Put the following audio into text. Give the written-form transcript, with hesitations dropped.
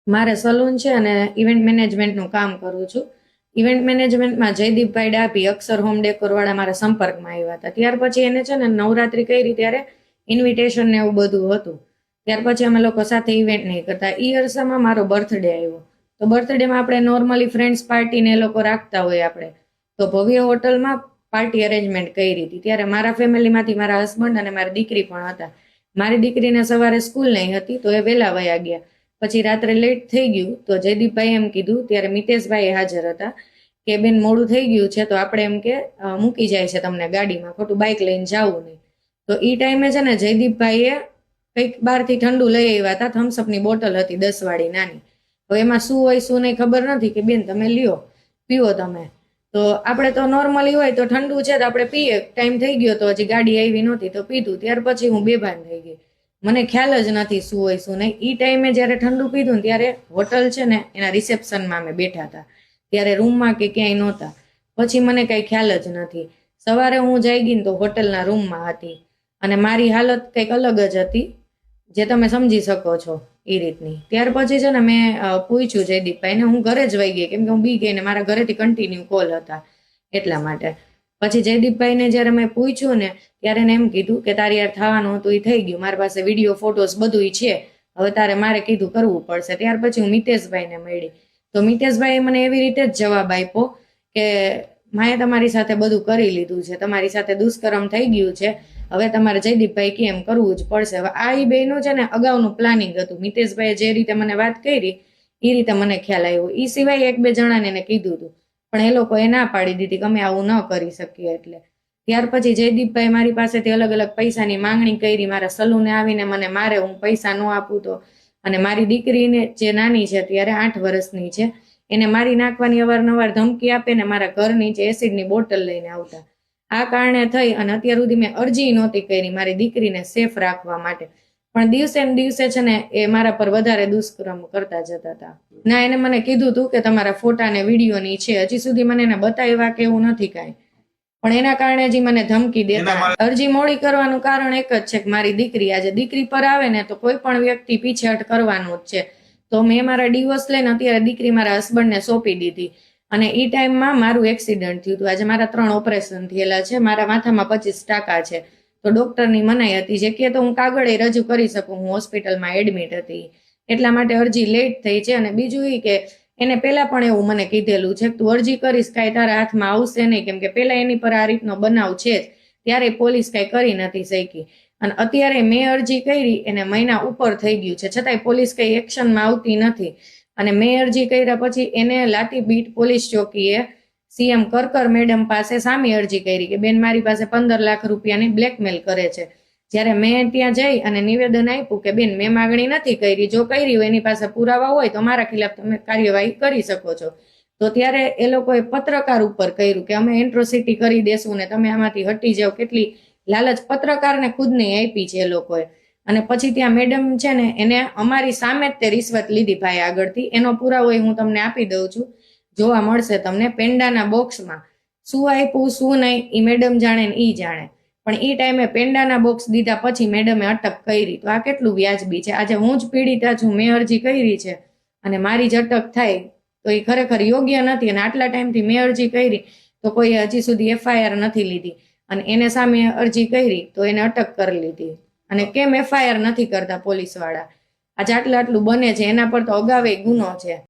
મારે સલૂન છે અને ઇવેન્ટ મેનેજમેન્ટનું કામ કરું છું. ઇવેન્ટ મેનેજમેન્ટમાં જયદીપભાઈ ડાભી અક્ષર હોમ ડેકોર વાળા મારા સંપર્કમાં આવ્યા હતા. ત્યાર પછી એને છે ને નવરાત્રી કરી ત્યારે ઇન્વિટેશન ને એવું બધું હતું. ત્યાર પછી અમે લોકો સાથે ઇવેન્ટ નહીં કરતા. એ અરસામાં મારો બર્થડે આવ્યો. તો બર્થડેમાં આપણે નોર્મલી ફ્રેન્ડ્સ પાર્ટી ને એ લોકો રાખતા હોય આપણે, તો ભવ્ય હોટલમાં પાર્ટી અરેન્જમેન્ટ કરી હતી. ત્યારે મારા ફેમિલીમાંથી મારા હસબન્ડ અને મારી દીકરી પણ હતા. મારી દીકરીને સવારે સ્કૂલ નહીં હતી તો એ વહેલા વયા ગયા. પછી રાત્રે લેટ થઈ ગયું તો જયદીપભાઈ એમ કીધું, ત્યારે મિતેશભાઈ હાજર હતા, કે બેન મોડું થઈ ગયું છે તો આપણે એમ કે મૂકી જાય છે તમને ગાડીમાં, ખોટું બાઇક લઈને જવું નહીં. તો એ ટાઈમે છે ને જયદીપભાઈએ કંઈક બહારથી ઠંડુ લઈ આવ્યા હતા. થમ્સઅપની બોટલ હતી 10 વાળી નાની. તો એમાં શું હોય શું નહીં ખબર નથી, કે બેન તમે લ્યો પીવો તમે. તો આપણે તો નોર્મલી હોય તો ઠંડુ છે તો આપણે પીએ, ટાઈમ થઈ ગયો તો હજી ગાડી આવી નહોતી તો પીધું. ત્યાર પછી હું બેભાન થઈ ગઈ, મને ખ્યાલ જ નથી શું હોય શું નહીં. એ ટાઈમે જ્યારે ઠંડુ પીધું ને ત્યારે હોટલ છે ને એના રિસેપ્શનમાં અમે બેઠા હતા, ત્યારે રૂમમાં કે ક્યાંય નહોતા. પછી મને કાંઈ ખ્યાલ જ નથી. સવારે હું જઈ ગઈ તો હોટલના રૂમમાં હતી અને મારી હાલત કંઈક અલગ જ હતી, જે તમે સમજી શકો છો એ રીતની. ત્યાર પછી છે ને મેં પૂછ્યું જયદીપભાઈને, હું ઘરે જ વહી ગઈ કેમ કે હું બી ગઈ ને મારા ઘરેથી કન્ટિન્યુ કોલ હતા એટલા માટે. પછી જયદીપભાઈને જ્યારે મેં પૂછ્યું ને ત્યારે એને એમ કીધું કે તારી યાર થવાનું હતું એ થઈ ગયું, મારી પાસે વિડીયો ફોટોસ બધું છે, હવે તારે મારે કીધું કરવું પડશે. ત્યાર પછી હું મિતેશભાઈને મળી. તો મિતેશભાઈએ મને એવી રીતે જ જવાબ આપ્યો કે માએ તમારી સાથે બધું કરી લીધું છે, તમારી સાથે દુષ્કર્મ થઈ ગયું છે, હવે તમારે જયદીપભાઈ કેમ કરવું જ પડશે. હવે આ એ બેનું છે ને અગાઉનું પ્લાનિંગ હતું. મિતેશભાઈએ જે રીતે મને વાત કરી એ રીતે મને ખ્યાલ આવ્યો. એ સિવાય 1-2 જણાને એને કીધું હતું, પણ એ લોકોએ ના પાડી દીધી કે અમે આવું ન કરી શકીએ. એટલે ત્યાર પછી જયદીપભાઈ મારી પાસેથી અલગ અલગ પૈસાની માંગણી કરી. મારા સલૂને આવીને મને મારે, હું પૈસા ન આપું તો. અને મારી દીકરીને જે નાની છે ત્યારે 8 વર્ષની છે, એને મારી નાખવાની અવારનવાર ધમકી આપે ને મારા ઘર નીચે એસિડની બોટલ લઈને આવતા. આ કારણે થઈ અને અત્યાર સુધી મેં અરજી નહોતી કરી મારી દીકરીને સેફ રાખવા માટે, પણ દિવસે ને દિવસે છે ને એ મારા પર વધારે દુષ્કર્મ કરતા જતા હતા. ના, એને મને કીધું હતું કે તમારા ફોટા ને વિડીયોની છે, હજી સુધી મને એને બતાવ્યા કે એવું નથી કાંઈ, પણ એના કારણે જ મને ધમકી દેતા. અરજી મોડી કરવાનું કારણ એક જ છે કે મારી દીકરી, આજે દીકરી પર આવે ને તો કોઈ પણ વ્યક્તિ પીછેહટ કરવાનું જ છે. તો મેં મારા ડિવોર્સ લઈને અત્યારે દીકરી મારા હસબન્ડને સોંપી દીધી. અને એ ટાઈમમાં મારું એક્સિડન્ટ થયું હતું. આજે મારા 3 ઓપરેશન થયેલા છે, મારા માથામાં 25 ટાંકા છે. તો ડોક્ટરની મનાઈ હતી, જે કે તો હું કાગળે રજૂ કરી શકું, હું હોસ્પિટલમાં એડમિટ હતી, એટલા માટે અરજી લેટ થઈ છે. અને બીજું એ કે એને પહેલા પણ એવું મને કીધેલું છે કે તું અરજી કરીશ કાંઈ તારા હાથમાં આવશે નહીં, કેમ કે પહેલા એની પર આ રીતનો બનાવ છે જ, ત્યારે પોલીસ કાંઈ કરી નથી શકી. અને અત્યારે મેં અરજી કરી એને મહિના ઉપર થઈ ગયું છે, છતાંય પોલીસ કંઈ એક્શનમાં આવતી નથી. અને મેં અરજી કર્યા પછી એને લાતીબીટ પોલીસ ચોકીએ સીએમ કરકર મેડમ પાસે સામી અરજી કરી કે બેન મારી પાસે 15 લાખ રૂપિયાની બ્લેકમેલ કરે છે. જ્યારે મેં ત્યાં જઈ અને નિવેદન આપ્યું કે બેન મેં માગણી નથી કરી, જો કરી હોય એની પાસે પુરાવા હોય તો મારા ખિલાફ તમે કાર્યવાહી કરી શકો છો. તો ત્યારે એ લોકોએ પત્રકાર ઉપર કર્યું કે અમે એન્ટ્રોસિટી કરી દેશું ને તમે આમાંથી હટી જાઓ. કેટલી લાલચ પત્રકારને ખુદને આપી છે એ લોકોએ. અને પછી ત્યાં મેડમ છે ને એને અમારી સામે જ તે રિશ્વત લીધી ભાઈ આગળથી. એનો પુરાવો હું તમને આપી દઉં છું, જોવા મળશે તમને પેંડાના બોક્સમાં. શું આપ્યું શું નહીં એ મેડમ જાણે ને એ જાણે, પણ એ ટાઈમે પેંડાના બોક્સ દીધા પછી મેડમે અટક કરી. તો આ કેટલું વ્યાજબી છે? આજે હું જ પીડિતા છું, મેં અરજી કરી છે અને મારી જ અટક થાય તો એ ખરેખર યોગ્ય નથી. અને આટલા ટાઈમથી મેં અરજી કરી તો કોઈ હજી સુધી FIR નથી લીધી, અને એને સામે અરજી કરી તો એને અટક કરી લીધી. અને કેમ FIR નથી કરતા પોલીસ વાળા? આજે આટલું બને છે, એના પર તો અગાઉ ગુનો છે.